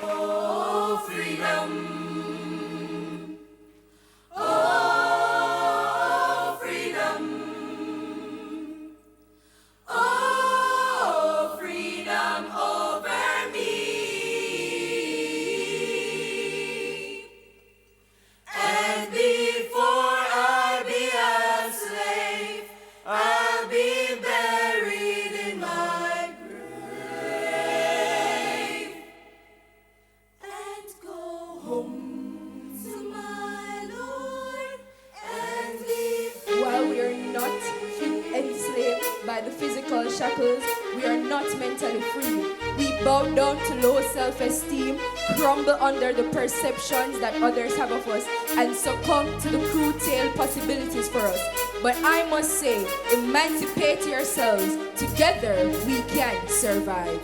Oh, freedom. Oh, freedom. Oh, freedom over me. And before I'll be a slave, I'll be buried in my grave and go home to my Lord and live. While we are not enslaved by the physical shackles, we are not mentally free. We bow down to low self-esteem, crumble under the perceptions that others have of us, and succumb to the cruel possibilities for us. But I must say, emancipate yourselves. Together we can survive.